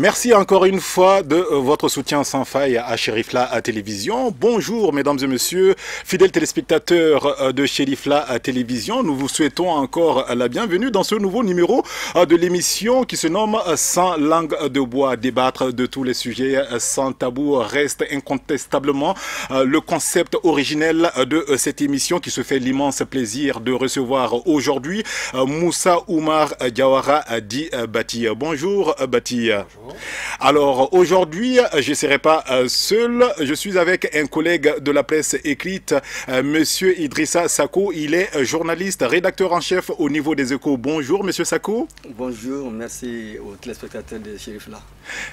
Merci encore une fois de votre soutien sans faille à Cherifla Télévision. Bonjour mesdames et messieurs, fidèles téléspectateurs de Cherifla Télévision. Nous vous souhaitons encore la bienvenue dans ce nouveau numéro de l'émission qui se nomme Sans langue de bois. Débattre de tous les sujets sans tabou reste incontestablement le concept originel de cette émission qui se fait l'immense plaisir de recevoir aujourd'hui Moussa Oumar Diawara dit Bati. Bonjour Bati. Bonjour. Alors aujourd'hui, je ne serai pas seul, je suis avec un collègue de la presse écrite, Monsieur Idrissa Sako. Il est journaliste, rédacteur en chef au niveau des Échos. Bonjour Monsieur Sako. Bonjour, merci aux téléspectateurs de Cherifla.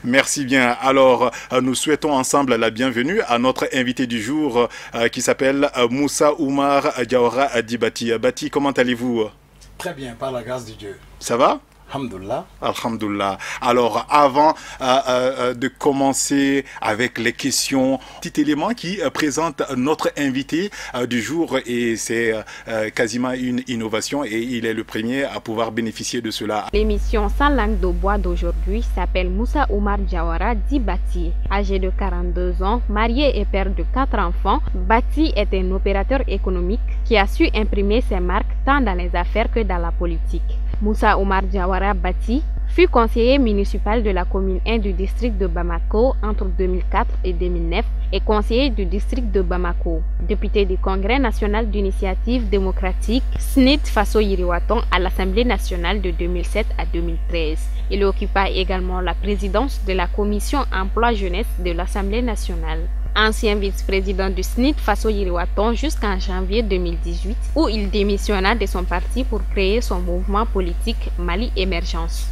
Merci bien. Alors nous souhaitons ensemble la bienvenue à notre invité du jour qui s'appelle Moussa Oumar Diawara Dibati. Bati, comment allez-vous? Très bien, par la grâce de Dieu. Ça va? Alhamdulillah. Alhamdulillah. Alors, avant de commencer avec les questions, petit élément qui présente notre invité du jour et c'est quasiment une innovation et il est le premier à pouvoir bénéficier de cela. L'émission Sans langue de bois d'aujourd'hui s'appelle Moussa Oumar Diawara dit Bati. Âgé de 42 ans, marié et père de 4 enfants, Bati est un opérateur économique qui a su imprimer ses marques tant dans les affaires que dans la politique. Moussa Oumar Diawara Bati fut conseiller municipal de la commune 1 du district de Bamako entre 2004 et 2009 et conseiller du district de Bamako. Député du Congrès national d'initiative démocratique SNID Faso Yiriwaton à l'Assemblée nationale de 2007 à 2013. Il occupa également la présidence de la commission emploi-jeunesse de l'Assemblée nationale. Ancien vice-président du SNID Faso Yiriwaton jusqu'en janvier 2018 où il démissionna de son parti pour créer son mouvement politique Mali Émergence.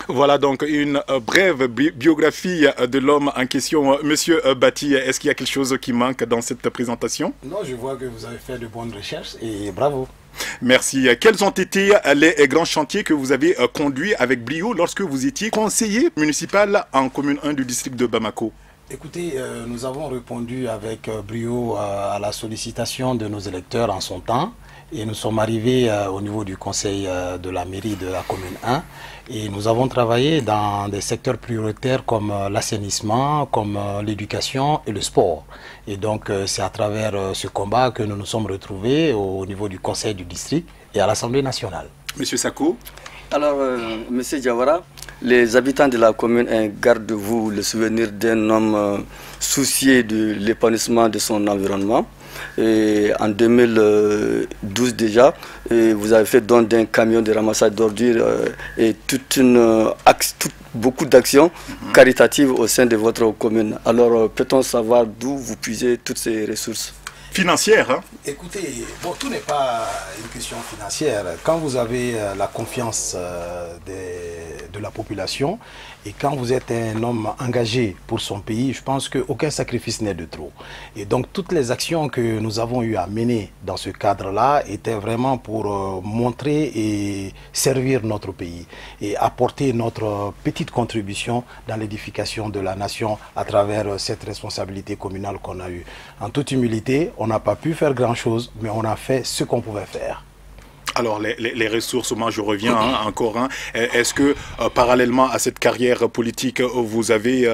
Voilà donc une brève biographie de l'homme en question. Monsieur Bati, est-ce qu'il y a quelque chose qui manque dans cette présentation? Non, je vois que vous avez fait de bonnes recherches et bravo. Merci. Quels ont été les grands chantiers que vous avez conduits avec brio lorsque vous étiez conseiller municipal en commune 1 du district de Bamako? Écoutez, nous avons répondu avec brio à la sollicitation de nos électeurs en son temps et nous sommes arrivés au niveau du conseil de la mairie de la commune 1 et nous avons travaillé dans des secteurs prioritaires comme l'assainissement, comme l'éducation et le sport. Et donc c'est à travers ce combat que nous nous sommes retrouvés au niveau du conseil du district et à l'Assemblée nationale. Monsieur Sako. Alors, Monsieur Diawara, les habitants de la commune gardent-vous le souvenir d'un homme soucieux de l'épanouissement de son environnement. Et en 2012 déjà, vous avez fait don d'un camion de ramassage d'ordures et beaucoup d'actions caritatives au sein de votre commune. Alors, peut-on savoir d'où vous puisez toutes ces ressources financière, hein? Écoutez, bon, tout n'est pas une question financière. Quand vous avez la confiance de la population et quand vous êtes un homme engagé pour son pays, je pense qu'aucun sacrifice n'est de trop. Et donc toutes les actions que nous avons eu à mener dans ce cadre-là étaient vraiment pour montrer et servir notre pays et apporter notre petite contribution dans l'édification de la nation à travers cette responsabilité communale qu'on a eue. En toute humilité, on n'a pas pu faire grand-chose, mais on a fait ce qu'on pouvait faire. Alors, les ressources, moi je reviens encore. Est-ce que parallèlement à cette carrière politique, vous avez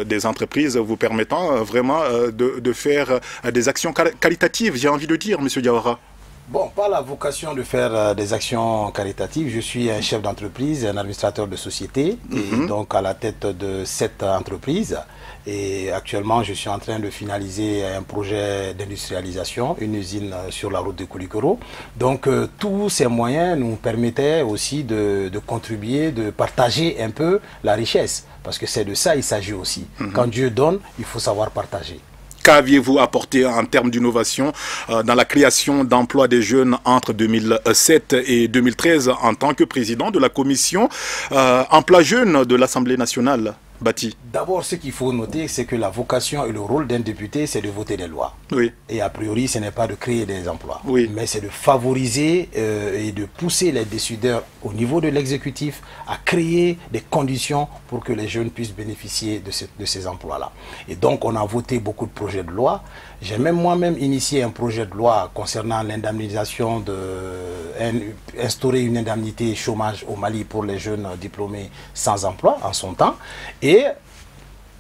des entreprises vous permettant vraiment de faire des actions qualitatives, j'ai envie de dire, Monsieur Diawara? Bon, pas la vocation de faire des actions caritatives. Je suis un chef d'entreprise, un administrateur de société, et donc à la tête de cette entreprise. Et actuellement, je suis en train de finaliser un projet d'industrialisation, une usine sur la route de Koulikoro. Donc, tous ces moyens nous permettaient aussi de contribuer, de partager un peu la richesse. Parce que c'est de ça il s'agit aussi. Quand Dieu donne, il faut savoir partager. Qu'aviez-vous apporté en termes d'innovation dans la création d'emplois des jeunes entre 2007 et 2013 en tant que président de la commission emploi jeunes de l'Assemblée nationale? Bati. D'abord, ce qu'il faut noter, c'est que la vocation et le rôle d'un député, c'est de voter des lois. Oui. Et a priori, ce n'est pas de créer des emplois. Oui. Mais c'est de favoriser et de pousser les décideurs au niveau de l'exécutif à créer des conditions pour que les jeunes puissent bénéficier de ces emplois-là. Et donc, on a voté beaucoup de projets de loi. J'ai même moi-même initié un projet de loi concernant l'indemnisation instaurer une indemnité chômage au Mali pour les jeunes diplômés sans emploi en son temps. Et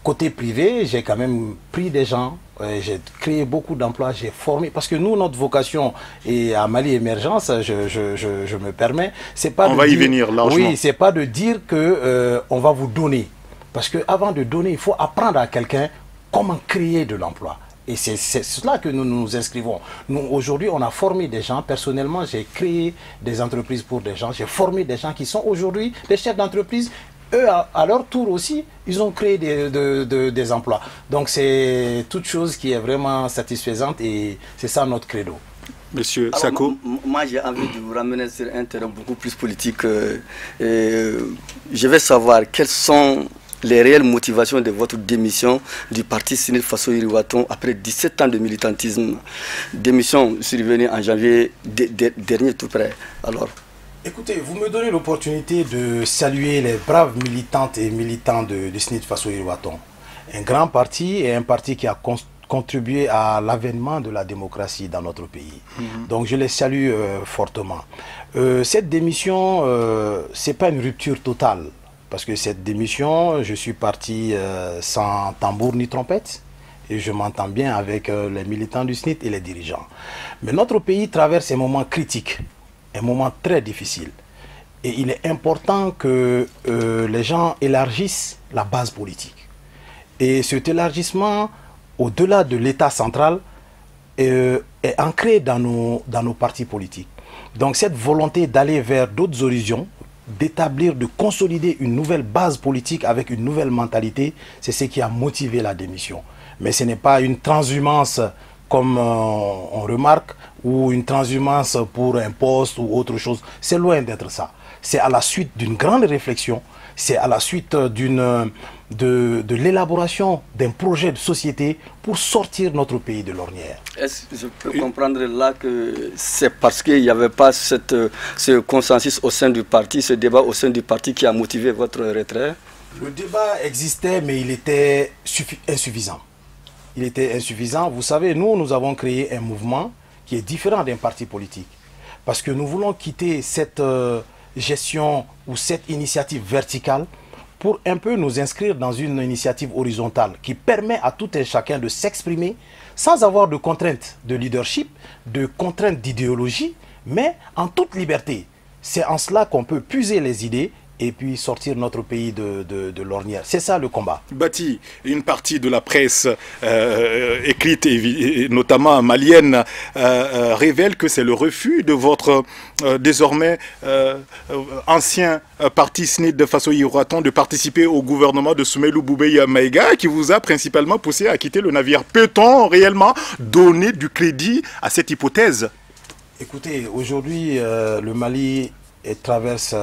côté privé, j'ai quand même pris des gens, j'ai créé beaucoup d'emplois, j'ai formé, parce que nous, notre vocation, et à Mali Émergence, je me permets, c'est pas on va y venir largement. Oui, c'est pas de dire que on va vous donner, parce que avant de donner, il faut apprendre à quelqu'un comment créer de l'emploi. Et c'est cela que nous nous inscrivons. Nous, aujourd'hui, on a formé des gens. Personnellement, j'ai créé des entreprises pour des gens. J'ai formé des gens qui sont aujourd'hui des chefs d'entreprise. Eux, à leur tour aussi, ils ont créé des emplois. Donc, c'est toute chose qui est vraiment satisfaisante et c'est ça notre credo. Monsieur Sako. Moi, j'ai envie de vous ramener sur un terrain beaucoup plus politique. Je vais savoir quelles sont les réelles motivations de votre démission du parti Sinil Faso Iriwaton après 17 ans de militantisme. Démission survenue en janvier dernier tout près. Alors, écoutez, vous me donnez l'opportunité de saluer les braves militantes et militants de Sinil Faso Iriwaton. Un grand parti et un parti qui a contribué à l'avènement de la démocratie dans notre pays. Donc je les salue fortement. Cette démission, ce n'est pas une rupture totale. Parce que cette démission, je suis parti sans tambour ni trompette et je m'entends bien avec les militants du SNIT et les dirigeants. Mais notre pays traverse un moment critique, un moment très difficile. Et il est important que les gens élargissent la base politique. Et cet élargissement, au-delà de l'État central, est ancré dans nos partis politiques. Donc cette volonté d'aller vers d'autres horizons, d'établir, de consolider une nouvelle base politique avec une nouvelle mentalité, c'est ce qui a motivé la démission. Mais ce n'est pas une transhumance comme on remarque, ou une transhumance pour un poste ou autre chose. C'est loin d'être ça. C'est à la suite d'une grande réflexion, c'est à la suite de l'élaboration d'un projet de société pour sortir notre pays de l'ornière. Est-ce que je peux comprendre là que c'est parce qu'il n'y avait pas ce consensus au sein du parti, ce débat au sein du parti qui a motivé votre retrait? Le débat existait, mais il était insuffisant. Il était insuffisant. Vous savez, nous avons créé un mouvement qui est différent d'un parti politique. Parce que nous voulons quitter cette gestion ou cette initiative verticale pour un peu nous inscrire dans une initiative horizontale qui permet à tout un chacun de s'exprimer sans avoir de contraintes de leadership, de contraintes d'idéologie, mais en toute liberté. C'est en cela qu'on peut puiser les idées et puis sortir notre pays de l'ornière. C'est ça le combat. Bati, une partie de la presse écrite, et notamment malienne, révèle que c'est le refus de votre désormais ancien parti SNIT de Faso Iriwaton de participer au gouvernement de Soumaïlou Boubeya Maïga qui vous a principalement poussé à quitter le navire. Peut-on réellement donner du crédit à cette hypothèse? Écoutez, aujourd'hui, le Mali traverse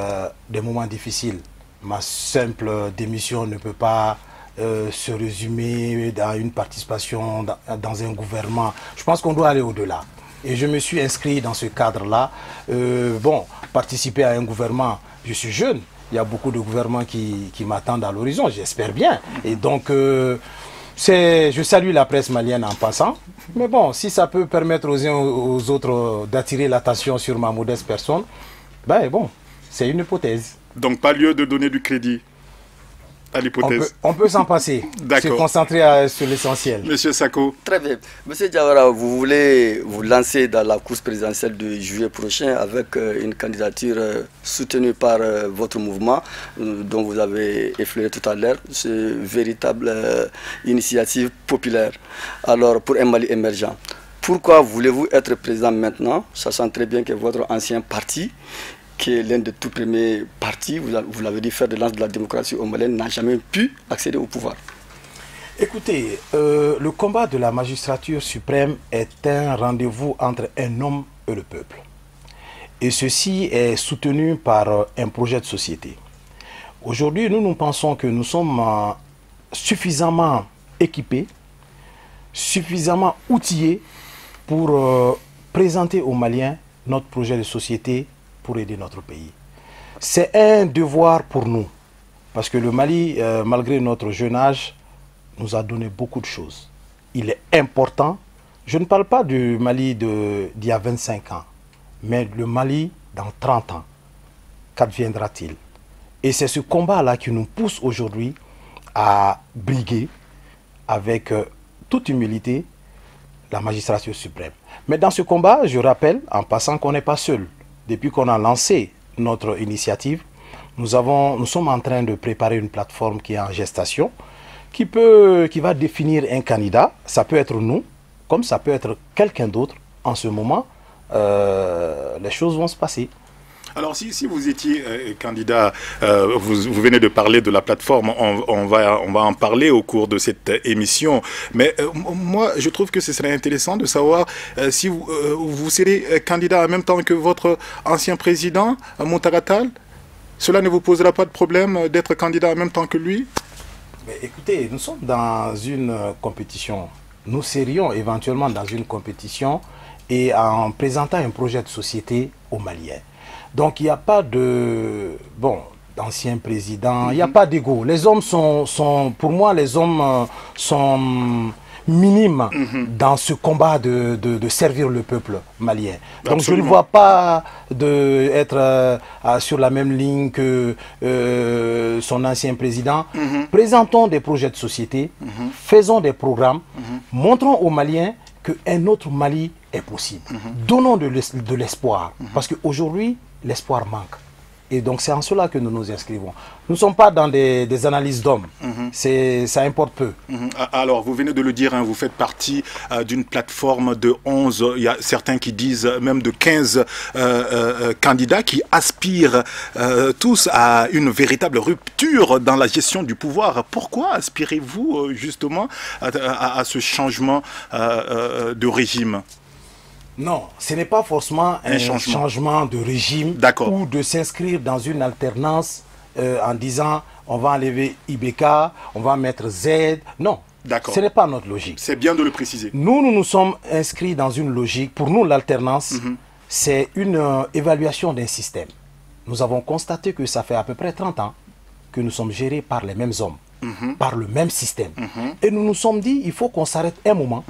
des moments difficiles. Ma simple démission ne peut pas se résumer dans une participation dans un gouvernement. Je pense qu'on doit aller au-delà. Et je me suis inscrit dans ce cadre-là. Bon, participer à un gouvernement, je suis jeune. Il y a beaucoup de gouvernements qui m'attendent à l'horizon, j'espère bien. Et donc, je salue la presse malienne en passant. Mais bon, si ça peut permettre aux uns aux autres d'attirer l'attention sur ma modeste personne, ben bon, c'est une hypothèse. Donc pas lieu de donner du crédit à l'hypothèse. On peut s'en passer, se concentrer sur l'essentiel. Monsieur Sako. Très bien. Monsieur Diawara, vous voulez vous lancer dans la course présidentielle de juillet prochain avec une candidature soutenue par votre mouvement, dont vous avez effleuré tout à l'heure, c'est une véritable initiative populaire. Alors, pour un Mali émergent, pourquoi voulez-vous être président maintenant, sachant très bien que votre ancien parti, qui est l'un des tout premiers partis, vous l'avez dit, fer de lance de la démocratie au Mali, n'a jamais pu accéder au pouvoir? Écoutez, le combat de la magistrature suprême est un rendez-vous entre un homme et le peuple. Et ceci est soutenu par un projet de société. Aujourd'hui, nous pensons que nous sommes suffisamment équipés, suffisamment outillés pour présenter aux Maliens notre projet de société pour aider notre pays. C'est un devoir pour nous, parce que le Mali, malgré notre jeune âge, nous a donné beaucoup de choses. Il est important, je ne parle pas du Mali d'il y a 25 ans, mais le Mali dans 30 ans. Qu'adviendra-t-il? Et c'est ce combat-là qui nous pousse aujourd'hui à briguer avec toute humilité la magistrature suprême. Mais dans ce combat, je rappelle en passant qu'on n'est pas seul. Depuis qu'on a lancé notre initiative, nous sommes en train de préparer une plateforme qui est en gestation, qui va définir un candidat. Ça peut être nous, comme ça peut être quelqu'un d'autre. En ce moment, les choses vont se passer. Alors, si vous étiez candidat, vous venez de parler de la plateforme, on va en parler au cours de cette émission. Mais moi, je trouve que ce serait intéressant de savoir si vous serez candidat en même temps que votre ancien président, Moutara Tall. Cela ne vous posera pas de problème d'être candidat en même temps que lui? Mais écoutez, nous sommes dans une compétition. Nous serions éventuellement dans une compétition et en présentant un projet de société aux Maliens. Donc il n'y a pas d'ancien président, il n'y a pas d'ego. Les hommes pour moi, les hommes sont minimes dans ce combat de servir le peuple malien. Donc absolument. Je ne vois pas être sur la même ligne que son ancien président. Présentons des projets de société, faisons des programmes, montrons aux Maliens qu'un autre Mali est possible. Donnons de l'espoir, parce qu'aujourd'hui, l'espoir manque. Et donc c'est en cela que nous nous inscrivons. Nous ne sommes pas dans des analyses d'hommes. Ça importe peu. Alors, vous venez de le dire, hein, vous faites partie d'une plateforme de 11, il y a certains qui disent même de 15 candidats qui aspirent tous à une véritable rupture dans la gestion du pouvoir. Pourquoi aspirez-vous justement à ce changement de régime ? Non, ce n'est pas forcément un changement de régime ou de s'inscrire dans une alternance en disant on va enlever IBK, on va mettre Z. Non, ce n'est pas notre logique. C'est bien de le préciser. Nous nous sommes inscrits dans une logique. Pour nous, l'alternance, c'est une évaluation d'un système. Nous avons constaté que ça fait à peu près 30 ans que nous sommes gérés par les mêmes hommes, par le même système. Et nous nous sommes dit, il faut qu'on s'arrête un moment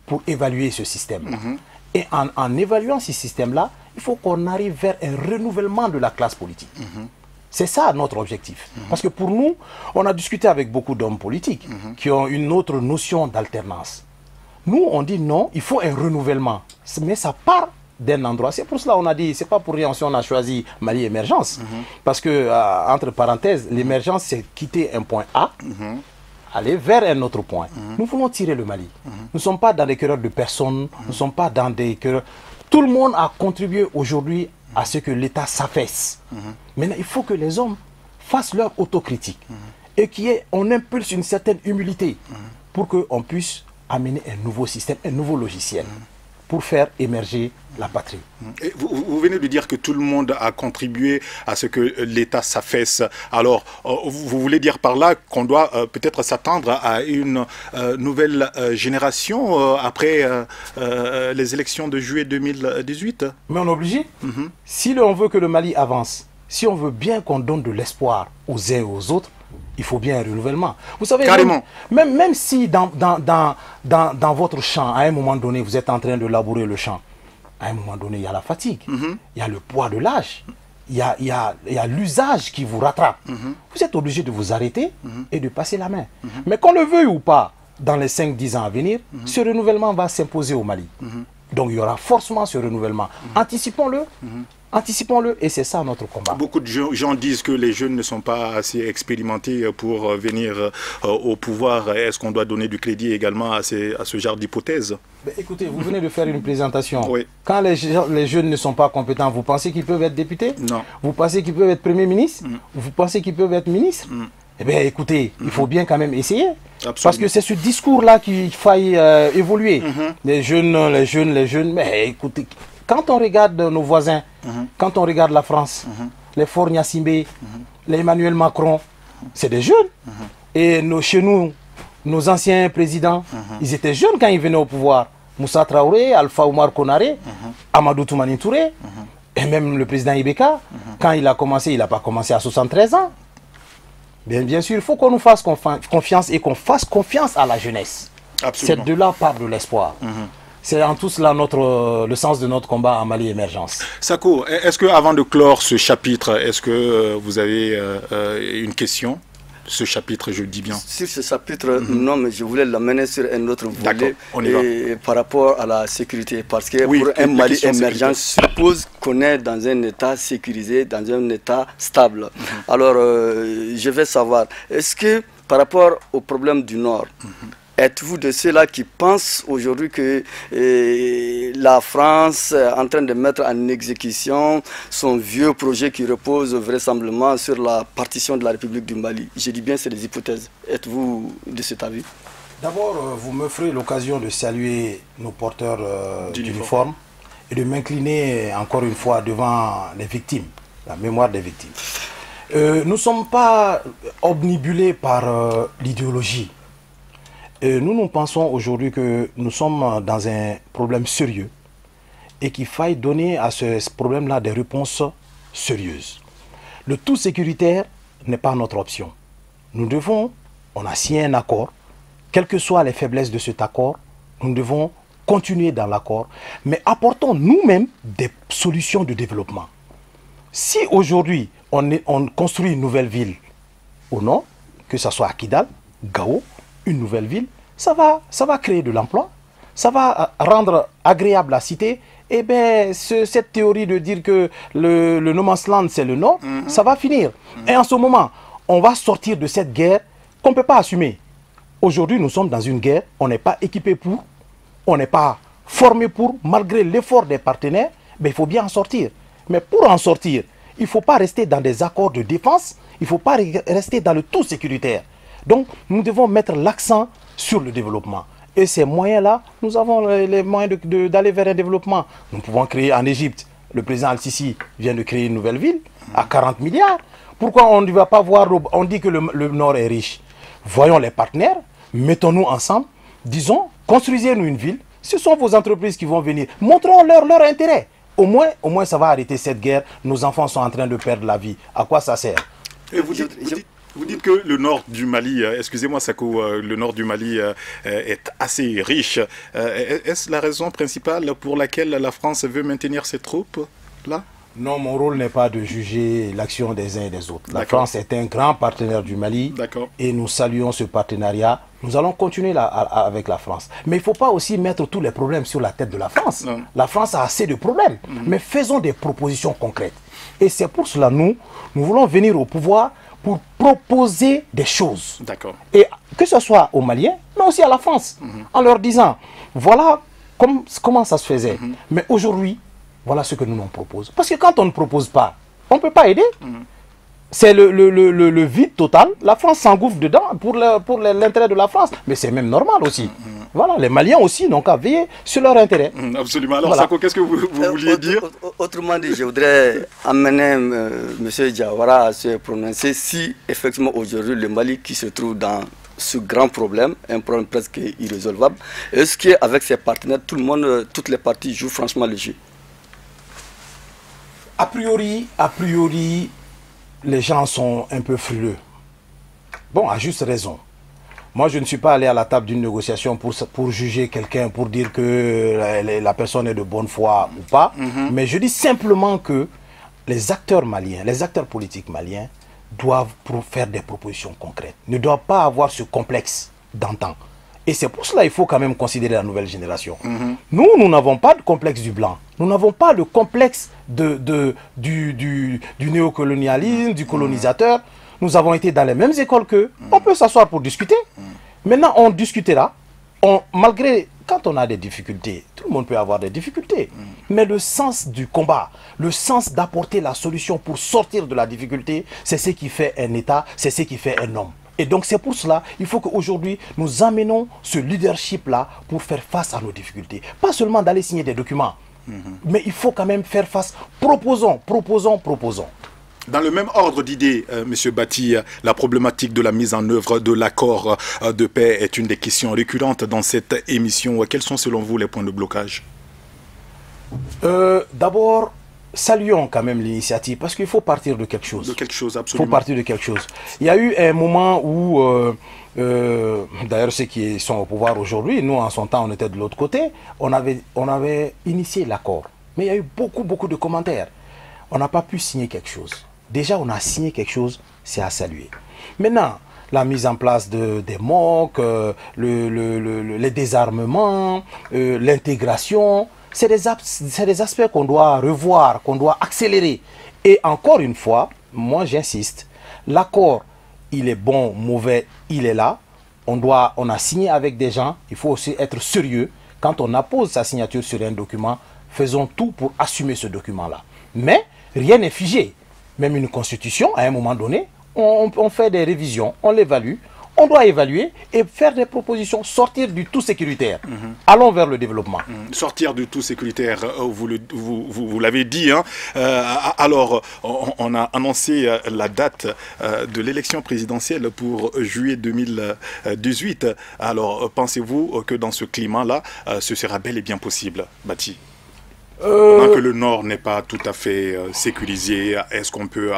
pour évaluer ce système. Et en évaluant ce système-là, il faut qu'on arrive vers un renouvellement de la classe politique. C'est ça notre objectif. Parce que pour nous, on a discuté avec beaucoup d'hommes politiques qui ont une autre notion d'alternance. Nous, on dit non, il faut un renouvellement. Mais ça part d'un endroit. C'est pour cela qu'on a dit, c'est pas pour rien si on a choisi Mali Émergence. Parce que, entre parenthèses, l'émergence, c'est quitter un point A, aller vers un autre point. Nous voulons tirer le Mali. Nous ne sommes pas dans des querelles de personnes, nous ne sommes pas dans des querelles... Tout le monde a contribué aujourd'hui à ce que l'État s'affaisse. Maintenant, il faut que les hommes fassent leur autocritique et qu'on impulse une certaine humilité pour qu'on puisse amener un nouveau système, un nouveau logiciel pour faire émerger la patrie. Et vous venez de dire que tout le monde a contribué à ce que l'État s'affaisse. Alors, vous voulez dire par là qu'on doit peut-être s'attendre à une nouvelle génération après les élections de juillet 2018? Mais on est obligé. Si on veut que le Mali avance, si on veut bien qu'on donne de l'espoir aux uns et aux autres, il faut bien un renouvellement. Vous savez, carrément. Même si dans votre champ, à un moment donné, vous êtes en train de labourer le champ, à un moment donné, il y a la fatigue, il y a le poids de l'âge, il y a l'usage qui vous rattrape. Vous êtes obligé de vous arrêter et de passer la main. Mais qu'on le veuille ou pas, dans les 5-10 ans à venir, ce renouvellement va s'imposer au Mali. Donc il y aura forcément ce renouvellement. Anticipons-le. Anticipons-le et c'est ça notre combat. Beaucoup de gens disent que les jeunes ne sont pas assez expérimentés pour venir au pouvoir. Est-ce qu'on doit donner du crédit également à ce genre d'hypothèse? Écoutez, vous venez de faire une présentation. Quand les jeunes ne sont pas compétents, vous pensez qu'ils peuvent être députés? Non. Vous pensez qu'ils peuvent être Premier ministre? Vous pensez qu'ils peuvent être ministres? Eh bien, écoutez, il faut bien quand même essayer. Absolument. Parce que c'est ce discours-là qu'il faille évoluer. Les jeunes, mais écoutez... Quand on regarde nos voisins, quand on regarde la France, les Faure Gnassingbé, les Emmanuel Macron, c'est des jeunes. Et chez nous, nos anciens présidents, ils étaient jeunes quand ils venaient au pouvoir. Moussa Traoré, Alpha Oumar Konaré, Amadou Toumani Touré, et même le président Ibeka, quand il a commencé, il n'a pas commencé à 73 ans. Bien sûr, il faut qu'on nous fasse confiance et qu'on fasse confiance à la jeunesse. C'est de là part de l'espoir. C'est en tout cela le sens de notre combat en Mali Émergence. Sako, est-ce qu'avant de clore ce chapitre, est-ce que vous avez une question? Ce chapitre, je le dis bien. Sur ce chapitre, non, mais je voulais l'amener sur un autre volet on y va. Par rapport à la sécurité. Parce que pour un Mali émergent suppose qu'on est dans un état sécurisé, dans un état stable. Alors, je vais savoir, est-ce que par rapport au problème du Nord, êtes-vous de ceux-là qui pensent aujourd'hui que la France est en train de mettre en exécution son vieux projet qui repose vraisemblablement sur la partition de la République du Mali? Je dis bien, c'est des hypothèses. Êtes-vous de cet avis? D'abord, vous me ferez l'occasion de saluer nos porteurs d'uniforme et de m'incliner encore une fois devant les victimes, la mémoire des victimes. Nous ne sommes pas obnubilés par l'idéologie. Nous pensons aujourd'hui que nous sommes dans un problème sérieux et qu'il faille donner à ce problème-là des réponses sérieuses. Le tout sécuritaire n'est pas notre option. On a signé un accord, quelles que soient les faiblesses de cet accord, nous devons continuer dans l'accord, mais apportons nous-mêmes des solutions de développement. Si aujourd'hui on construit une nouvelle ville au nord, que ce soit à Kidal, Gao, une nouvelle ville, ça va créer de l'emploi, ça va rendre agréable la cité. Et bien, cette théorie de dire que le no man's land, c'est le nord, ça va finir. Et en ce moment, on va sortir de cette guerre qu'on ne peut pas assumer. Aujourd'hui, nous sommes dans une guerre, on n'est pas équipé pour, on n'est pas formé pour, malgré l'effort des partenaires, mais il faut bien en sortir. Mais pour en sortir, il ne faut pas rester dans des accords de défense, il ne faut pas rester dans le tout sécuritaire. Donc, nous devons mettre l'accent sur le développement. Et ces moyens-là, nous avons les moyens d'aller vers un développement. Nous pouvons créer en Égypte, le président Al-Sisi vient de créer une nouvelle ville à 40 milliards. Pourquoi on ne va pas voir, on dit que le Nord est riche. Voyons les partenaires, mettons-nous ensemble, disons, construisez-nous une ville. Ce sont vos entreprises qui vont venir. Montrons-leur leur intérêt. Au moins, ça va arrêter cette guerre. Nos enfants sont en train de perdre la vie. À quoi ça sert? Et vous dites que le nord du Mali, excusez-moi Sako, le nord du Mali est assez riche. Est-ce la raison principale pour laquelle la France veut maintenir ses troupes là? Non, mon rôle n'est pas de juger l'action des uns et des autres. La France est un grand partenaire du Mali et nous saluons ce partenariat. Nous allons continuer avec la France. Mais il ne faut pas aussi mettre tous les problèmes sur la tête de la France. Non. La France a assez de problèmes. Mais faisons des propositions concrètes. Et c'est pour cela nous voulons venir au pouvoir pour proposer des choses. Et que ce soit aux Maliens, mais aussi à la France. En leur disant, voilà comment ça se faisait. Mais aujourd'hui, voilà ce que nous nous proposons. Parce que quand on ne propose pas, on ne peut pas aider. C'est le vide total. La France s'engouffre dedans pour l'intérêt de la France. Mais c'est même normal aussi. Voilà, les Maliens aussi n'ont qu'à veiller sur leur intérêt. Absolument. Alors, voilà. Sako, qu'est-ce que vous vouliez dire? Autrement dit, je voudrais amener M. Diawara à se prononcer si, effectivement, aujourd'hui, le Mali qui se trouve dans ce grand problème, un problème presque irrésolvable, est-ce qu'avec ses partenaires, toutes les parties jouent franchement le jeu? A priori, les gens sont un peu frileux. Bon, à juste raison. Moi, je ne suis pas allé à la table d'une négociation pour juger quelqu'un, pour dire que la personne est de bonne foi ou pas. Mais je dis simplement que les acteurs maliens, les acteurs politiques maliens doivent faire des propositions concrètes. Ne doivent pas avoir ce complexe d'antan. Et c'est pour cela qu'il faut quand même considérer la nouvelle génération. Nous n'avons pas de complexe du blanc. Nous n'avons pas le complexe du néocolonialisme, du colonisateur. Nous avons été dans les mêmes écoles qu'eux. On peut s'asseoir pour discuter. Maintenant, on discutera. Malgré, quand on a des difficultés, tout le monde peut avoir des difficultés. Mais le sens du combat, le sens d'apporter la solution pour sortir de la difficulté, c'est ce qui fait un État, c'est ce qui fait un homme. Et donc c'est pour cela, il faut qu'aujourd'hui, nous amenons ce leadership-là pour faire face à nos difficultés. Pas seulement d'aller signer des documents, mais il faut quand même faire face. Proposons. Dans le même ordre d'idées, Monsieur Bati, la problématique de la mise en œuvre de l'accord de paix est une des questions récurrentes dans cette émission. Quels sont selon vous les points de blocage? D'abord, saluons quand même l'initiative, parce qu'il faut partir de quelque chose. De quelque chose, Il absolument. faut partir de quelque chose. Il y a eu un moment où, d'ailleurs ceux qui sont au pouvoir aujourd'hui, nous en son temps on était de l'autre côté, on avait initié l'accord. Mais il y a eu beaucoup de commentaires. On n'a pas pu signer quelque chose. Déjà on a signé quelque chose, c'est à saluer. Maintenant, la mise en place des MOC, les désarmements, l'intégration, c'est des aspects qu'on doit revoir, qu'on doit accélérer. Et encore une fois, moi j'insiste, l'accord, il est bon, mauvais, il est là. On a signé avec des gens, il faut aussi être sérieux. Quand on appose sa signature sur un document, faisons tout pour assumer ce document-là. Mais rien n'est figé. Même une constitution, à un moment donné, on fait des révisions, on l'évalue, on doit évaluer et faire des propositions, sortir du tout sécuritaire. Allons vers le développement. Sortir du tout sécuritaire, vous l'avez dit. Hein. Alors, on a annoncé la date de l'élection présidentielle pour juillet 2018. Alors, pensez-vous que dans ce climat-là, ce sera bel et bien possible, Bati? Pendant que le Nord n'est pas tout à fait sécurisé, est-ce qu'on peut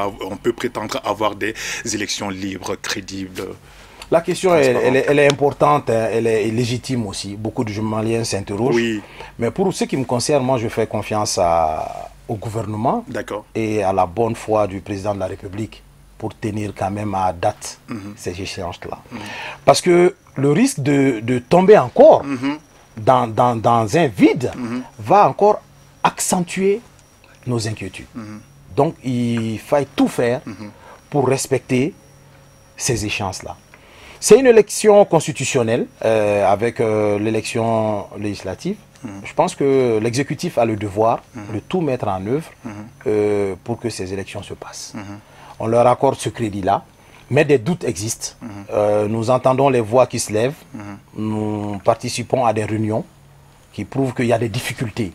prétendre avoir des élections libres, crédibles? La question, elle est importante, hein, elle est légitime aussi. Beaucoup de Maliens s'interrogent. Oui. Mais pour ce qui me concerne, moi, je fais confiance au gouvernement et à la bonne foi du président de la République pour tenir quand même à date ces échéances-là. Parce que le risque de tomber encore dans un vide va encore accentuer nos inquiétudes. Donc, il faut tout faire pour respecter ces échéances-là. C'est une élection constitutionnelle avec l'élection législative. Je pense que l'exécutif a le devoir de tout mettre en œuvre pour que ces élections se passent. On leur accorde ce crédit-là, mais des doutes existent. Nous entendons les voix qui se lèvent. Nous participons à des réunions qui prouvent qu'il y a des difficultés.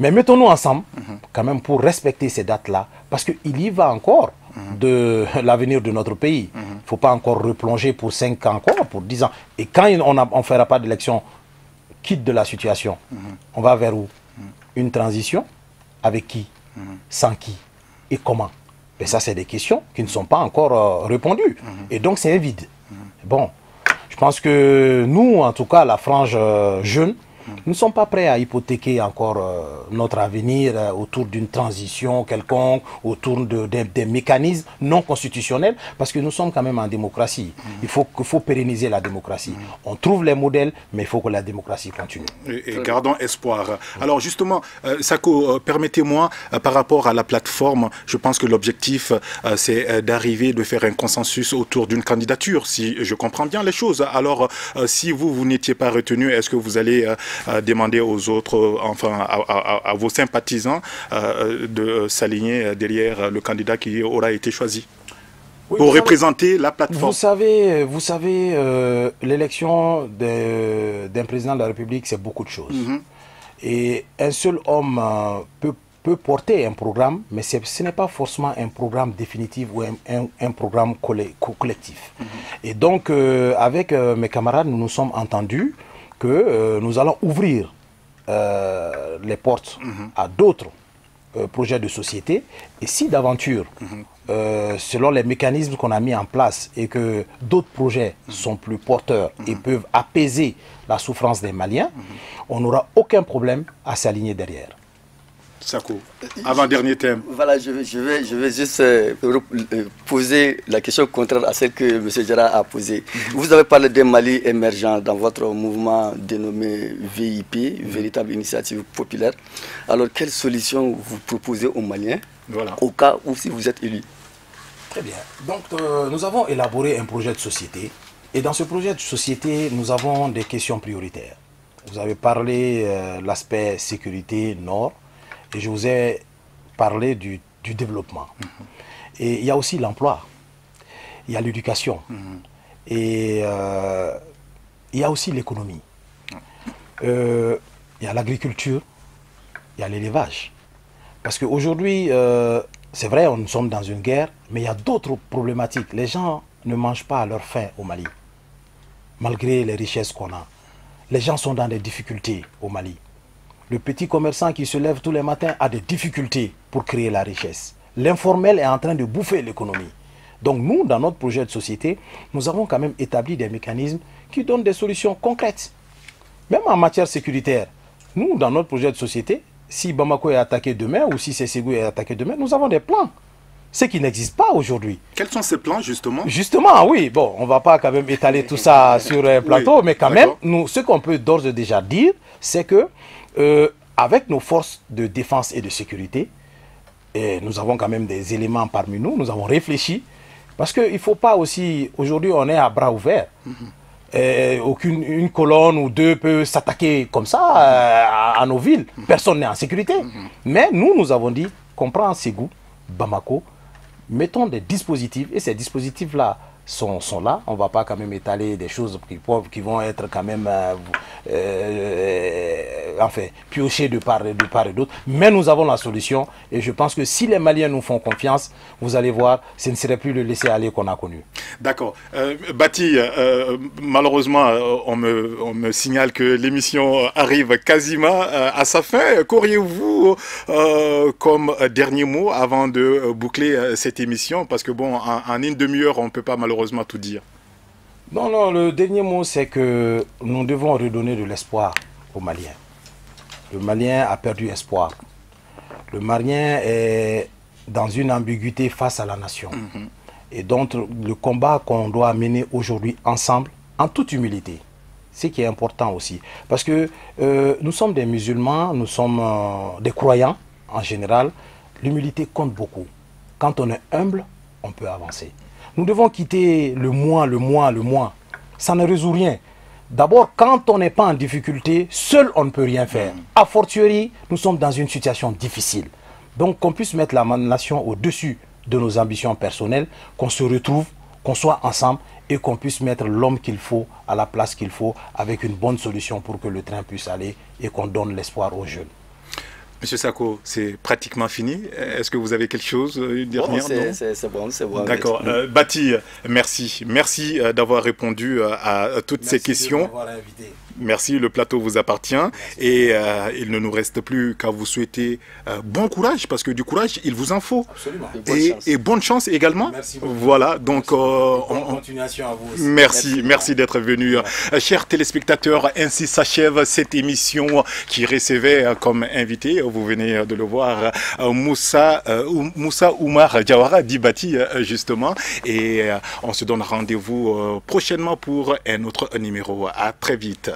Mais mettons-nous ensemble, quand même, pour respecter ces dates-là, parce qu'il y va encore de l'avenir de notre pays. Il ne faut pas encore replonger pour 5 ans encore, pour 10 ans. Et quand on ne fera pas d'élection, quitte de la situation, on va vers où? Une transition? Avec qui? Sans qui? Et comment? Et ça, c'est des questions qui ne sont pas encore répondues. Et donc, c'est un vide. Bon, je pense que nous, en tout cas, la frange jeune, nous ne sommes pas prêts à hypothéquer encore notre avenir autour d'une transition quelconque, autour des mécanismes non constitutionnels, parce que nous sommes quand même en démocratie. Il faut pérenniser la démocratie. On trouve les modèles, mais il faut que la démocratie continue. Et gardons espoir. Alors justement, Sako, permettez-moi, par rapport à la plateforme, je pense que l'objectif, c'est d'arriver, de faire un consensus autour d'une candidature, si je comprends bien les choses. Alors, si vous n'étiez pas retenu, est-ce que vous allez demander aux autres, enfin à vos sympathisants de s'aligner derrière le candidat qui aura été choisi pour représenter la plateforme? Vous savez, l'élection d'un président de la République, c'est beaucoup de choses. Et un seul homme peut porter un programme, mais ce n'est pas forcément un programme définitif ou un programme collectif. Et donc, avec mes camarades, nous nous sommes entendus que nous allons ouvrir les portes à d'autres projets de société. Et si d'aventure, selon les mécanismes qu'on a mis en place et que d'autres projets sont plus porteurs et peuvent apaiser la souffrance des Maliens, on n'aura aucun problème à s'aligner derrière. Sako, avant-dernier thème. Voilà, je vais juste poser la question contraire à celle que M. Diarra a posée. Vous avez parlé d'un Mali émergent dans votre mouvement dénommé VIP, Véritable Initiative Populaire. Alors, quelle solution vous proposez aux Maliens au cas où si vous êtes élu? Très bien. Donc, nous avons élaboré un projet de société. Et dans ce projet de société, nous avons des questions prioritaires. Vous avez parlé de l'aspect sécurité nord. Et je vous ai parlé du développement. Et il y a aussi l'emploi, il y a l'éducation, et il y a aussi l'économie. Il y a l'agriculture, il y a l'élevage. Parce qu'aujourd'hui, c'est vrai, nous sommes dans une guerre, mais il y a d'autres problématiques. Les gens ne mangent pas à leur faim au Mali, malgré les richesses qu'on a. Les gens sont dans des difficultés au Mali. Le petit commerçant qui se lève tous les matins a des difficultés pour créer la richesse. L'informel est en train de bouffer l'économie. Donc nous, dans notre projet de société, nous avons quand même établi des mécanismes qui donnent des solutions concrètes. Même en matière sécuritaire, nous, dans notre projet de société, si Bamako est attaqué demain ou si Sessegou est attaqué demain, nous avons des plans. Ce qui n'existe pas aujourd'hui. Quels sont ces plans, justement? Justement, oui. Bon, on ne va pas quand même étaler tout ça sur un plateau, oui, mais quand même, nous, ce qu'on peut d'ores et déjà dire, c'est que avec nos forces de défense et de sécurité, et nous avons quand même des éléments parmi nous, nous avons réfléchi, parce qu'il ne faut pas aussi, aujourd'hui on est à bras ouverts, une colonne ou deux peut s'attaquer comme ça à nos villes, personne n'est en sécurité. Mais nous avons dit qu'on prend Ségou, Bamako, mettons des dispositifs, et ces dispositifs-là sont là. On ne va pas quand même étaler des choses qui vont être quand même enfin, piochées de part et d'autre. Mais nous avons la solution, et je pense que si les Maliens nous font confiance, vous allez voir, ce ne serait plus le laisser-aller qu'on a connu. D'accord. Bati, malheureusement, on me signale que l'émission arrive quasiment à sa fin. Qu'auriez-vous comme dernier mot avant de boucler cette émission? Parce que bon, en une demi-heure, on ne peut pas malheureusement tout dire. Non, le dernier mot, c'est que nous devons redonner de l'espoir aux Maliens. Le Malien a perdu espoir. Le Malien est dans une ambiguïté face à la nation. Et donc, le combat qu'on doit mener aujourd'hui ensemble, en toute humilité, c'est ce qui est important aussi. Parce que nous sommes des musulmans, nous sommes des croyants en général. L'humilité compte beaucoup. Quand on est humble, on peut avancer. Nous devons quitter le moi. Ça ne résout rien. D'abord, quand on n'est pas en difficulté, seul on ne peut rien faire. A fortiori, nous sommes dans une situation difficile. Donc qu'on puisse mettre la nation au-dessus de nos ambitions personnelles, qu'on se retrouve, qu'on soit ensemble et qu'on puisse mettre l'homme qu'il faut à la place qu'il faut avec une bonne solution pour que le train puisse aller et qu'on donne l'espoir aux jeunes. Monsieur Sako, c'est pratiquement fini. Est-ce que vous avez quelque chose, une dernière? C'est bon. D'accord. Bati, merci. Merci d'avoir répondu à toutes ces questions. Merci de m'avoir invité. Merci, le plateau vous appartient. Et il ne nous reste plus qu'à vous souhaiter bon courage, parce que du courage, il vous en faut. Absolument. Et bonne chance également. Merci beaucoup. Voilà, donc bonne continuation à vous aussi. Merci d'être venu. Chers téléspectateurs, ainsi s'achève cette émission qui recevait comme invité, vous venez de le voir, Moussa Oumar Diawara, dit Bati justement. Et on se donne rendez-vous prochainement pour un autre numéro. À très vite.